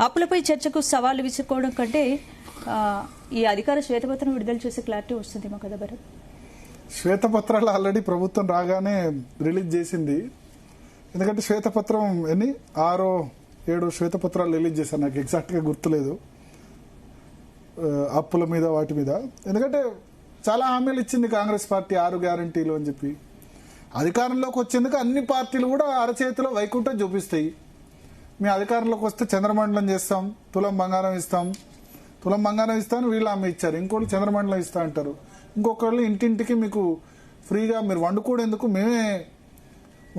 అప్పులపై చర్చకు సవాళ్లు విసురుకోవడం కంటే ఈ అధికార శ్వేతపత్రం విడుదల చేసే క్లారిటీ వస్తుంది మా కదా భరత్. శ్వేతపత్రాలు ఆల్రెడీ ప్రభుత్వం రాగానే రిలీజ్ చేసింది. ఎందుకంటే శ్వేతపత్రం 6-7 శ్వేతపత్రాలు రిలీజ్ చేశారు, నాకు ఎగ్జాక్ట్గా గుర్తులేదు అప్పుల మీద వాటి మీద. ఎందుకంటే చాలా హామీలు ఇచ్చింది కాంగ్రెస్ పార్టీ, 6 గ్యారంటీలు అని చెప్పి. అధికారంలోకి వచ్చేందుకు అన్ని పార్టీలు కూడా అరచేతిలో వైకుంఠం చూపిస్తాయి. మేము అధికారంలోకి వస్తే చంద్రమండలం చేస్తాం, తులం బంగారం ఇస్తామని వీళ్ళు హామీ ఇచ్చారు. ఇంకోళ్ళు చంద్రమండలం ఇస్తా అంటారు. ఇంకొకళ్ళు ఇంటింటికి మీకు ఫ్రీగా మీరు వండుకోవడానికి మేమే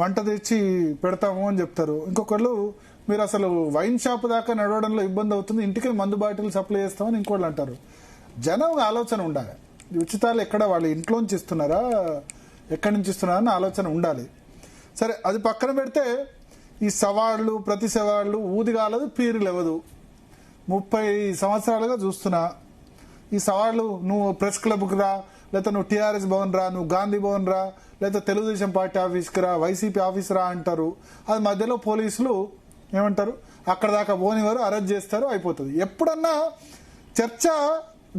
వంట తెచ్చి పెడతాము అని చెప్తారు. ఇంకొకళ్ళు మీరు అసలు వైన్ షాప్ దాకా నడవడంలో ఇబ్బంది అవుతుంది, ఇంటికే మందు బాటిల్ సప్లై చేస్తామని ఇంకోళ్ళు అంటారు. జనం ఆలోచన ఉండాలి, ఉచితాలు ఎక్కడ వాళ్ళు ఇంట్లోంచి ఇస్తున్నారా, ఎక్కడి నుంచి ఇస్తున్నారా అని ఆలోచన ఉండాలి. సరే, అది పక్కన పెడితే ఈ సవాళ్లు, ప్రతి సవాళ్లు ఊదిగాలదు పీరు లేవదు. 30 సంవత్సరాలుగా చూస్తున్నా ఈ సవాళ్లు. నువ్వు ప్రెస్ క్లబ్కి రా, లేకపోతే నువ్వు టీఆర్ఎస్ భవన్ రా, నువ్వు గాంధీ భవన్ రా, లేకపోతే తెలుగుదేశం పార్టీ ఆఫీస్కి రా, వైసీపీ ఆఫీస్ రా అంటారు. అది మధ్యలో పోలీసులు ఏమంటారు, అక్కడ దాకా పోనివారు, అరెస్ట్ చేస్తారు, అయిపోతుంది. ఎప్పుడన్నా చర్చ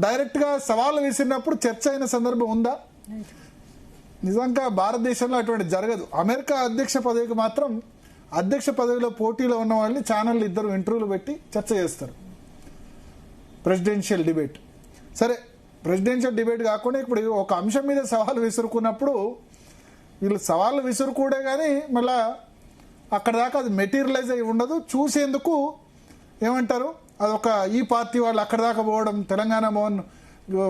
డైరెక్ట్గా సవాళ్ళు విసిరినప్పుడు చర్చ అయిన సందర్భం ఉందా? నిజంగా భారతదేశంలో అటువంటి జరగదు. అమెరికా అధ్యక్ష పదవికి మాత్రం అధ్యక్ష పదవిలో పోటీలో ఉన్న వాళ్ళని ఛానళ్ళు 2 ఇంటర్వ్యూలు పెట్టి చర్చ చేస్తారు, ప్రెసిడెన్షియల్ డిబేట్. సరే, ప్రెసిడెన్షియల్ డిబేట్ కాకుండా ఇప్పుడు ఒక అంశం మీద సవాలు విసురుకున్నప్పుడు వీళ్ళు సవాళ్ళు విసురుకూడే కానీ మళ్ళా అక్కడ దాకా అది మెటీరియలైజ్ అయి ఉండదు. చూసేందుకు ఏమంటారు, అదొక ఈ పార్టీ వాళ్ళు అక్కడ దాకా పోవడం, తెలంగాణ భవన్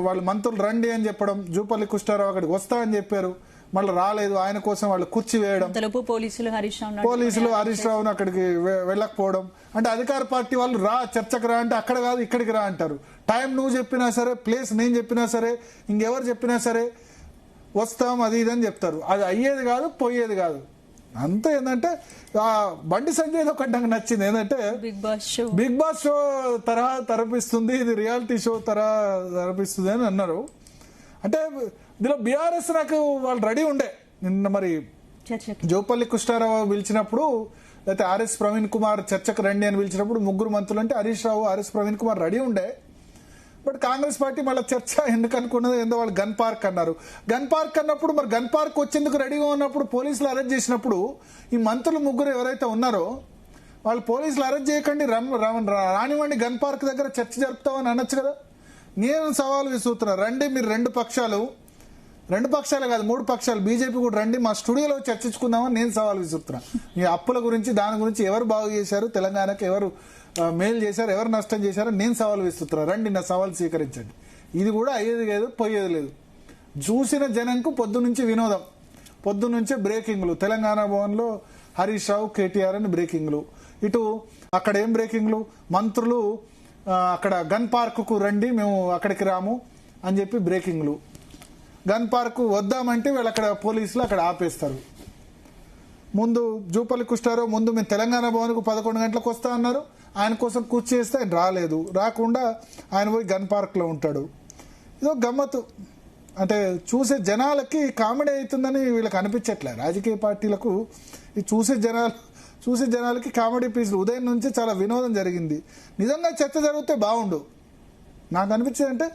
వాళ్ళు మంత్రులు రండి అని చెప్పడం, జూపల్లి కృష్ణారావు అక్కడికి వస్తా అని చెప్పారు, మళ్ళీ రాలేదు, ఆయన కోసం వాళ్ళు కుర్చీ వేయడం, పోలీసులు హరీష్ రావును అక్కడికి వెళ్ళకపోవడం. అంటే అధికార పార్టీ వాళ్ళు రా చర్చకు రా అంటే అక్కడ కాదు ఇక్కడికి రా అంటారు. టైం నువ్వు చెప్పినా సరే, ప్లేస్ నేను చెప్పినా సరే, ఇంకెవరు చెప్పినా సరే వస్తాం అది ఇదని చెప్తారు. అది అయ్యేది కాదు, పోయేది కాదు. అంతే. ఏంటంటే బండి సంజయ్ ఒకటి నాకు నచ్చింది, ఏంటంటే బిగ్ బాస్ షో తరహా తరపిస్తుంది, ఇది రియాలిటీ షో తరహా తరపిస్తుంది అని అన్నారు. అంటే ఇందులో బీఆర్ఎస్ నాకు వాళ్ళు రెడీ ఉండే. నిన్న మరి జోపల్లి కృష్ణారావు పిలిచినప్పుడు, లేకపోతే ఆర్ఎస్ ప్రవీణ్ కుమార్ చర్చకు రండి అని పిలిచినప్పుడు 3 మంత్రులు అంటే హరీష్ రావు, ఆర్ఎస్ ప్రవీణ్ కుమార్ రెడీ ఉండే. బట్ కాంగ్రెస్ పార్టీ మళ్ళీ చర్చ ఎందుకు అనుకున్నది, ఏందో వాళ్ళు గన్ పార్క్ అన్నారు. గన్ పార్క్ అన్నప్పుడు మరి గన్ పార్క్ వచ్చేందుకు రెడీగా ఉన్నప్పుడు పోలీసులు అరెస్ట్ చేసినప్పుడు ఈ మంత్రులు 3 ఎవరైతే ఉన్నారో వాళ్ళు పోలీసులు అరెస్ట్ చేయకండి, రానివ్వండి, గన్ పార్క్ దగ్గర చర్చ జరుపుతామని అనొచ్చు కదా. నేను సవాలు విసురుతున్నా, రండి మీరు 2 పక్షాలు కాదు 3 పక్షాలు, బీజేపీ కూడా రండి, మా స్టూడియోలో చర్చించుకుందామని నేను సవాల్ విసురుతున్నా. ఈ అప్పుల గురించి, దాని గురించి ఎవరు బాగు చేశారు, తెలంగాణకు ఎవరు మేలు చేశారు, ఎవరు నష్టం చేశారో నేను సవాల్ విసురుతున్నా. రండి, నా సవాల్ స్వీకరించండి. ఇది కూడా అయ్యేది లేదు, పోయేది లేదు. చూసిన జనంకు పొద్దు నుంచి వినోదం, పొద్దు నుంచే బ్రేకింగ్లు. తెలంగాణ భవన్లో హరీష్ రావు, కేటీఆర్ అని బ్రేకింగ్లు. ఇటు అక్కడ ఏం బ్రేకింగ్లు, మంత్రులు అక్కడ గన్ పార్కుకు రండి, మేము అక్కడికి రాము అని చెప్పి బ్రేకింగ్లు. గన్ పార్క్ వద్దామంటే వీళ్ళు అక్కడ పోలీసులు అక్కడ ఆపేస్తారు. ముందు జూపల్లి కృష్ణారావు ముందు మేము తెలంగాణ భవన్కు 11 గంటలకు వస్తా అన్నారు, ఆయన కోసం కూర్చి చేస్తే ఆయన రాలేదు, రాకుండా ఆయన పోయి గన్ పార్క్లో ఉంటాడు. ఇదో గమ్మత్తు. అంటే చూసే జనాలకి కామెడీ అవుతుందని వీళ్ళకి అనిపించట్లే. రాజకీయ పార్టీలకు ఈ చూసే జనాలకి కామెడీ పీసులు. ఉదయం నుంచి చాలా వినోదం జరిగింది. నిజంగా చర్చ జరిగితే బాగుండు. నాకు అనిపించేది అంటే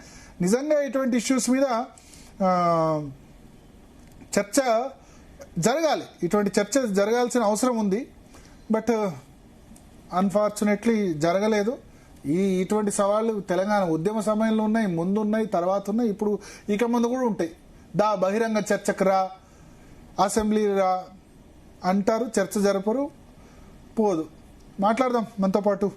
నిజంగా ఇటువంటి ఇష్యూస్ మీద చర్చ జరగాలి, ఇటువంటి చర్చ జరగాల్సిన అవసరం ఉంది. బట్ అన్ఫార్చునేట్లీ జరగలేదు. ఇటువంటి సవాళ్ళు తెలంగాణ ఉద్యమ సమయంలో ఉన్నాయి, ముందున్నాయి, తర్వాత ఉన్నాయి, ఇప్పుడు ఇక ముందు కూడా ఉంటాయి. బహిరంగ చర్చకు రా, అసెంబ్లీ రా అంటారు, చర్చ జరపరు, పోదు. మాట్లాడదాం మనతో పాటు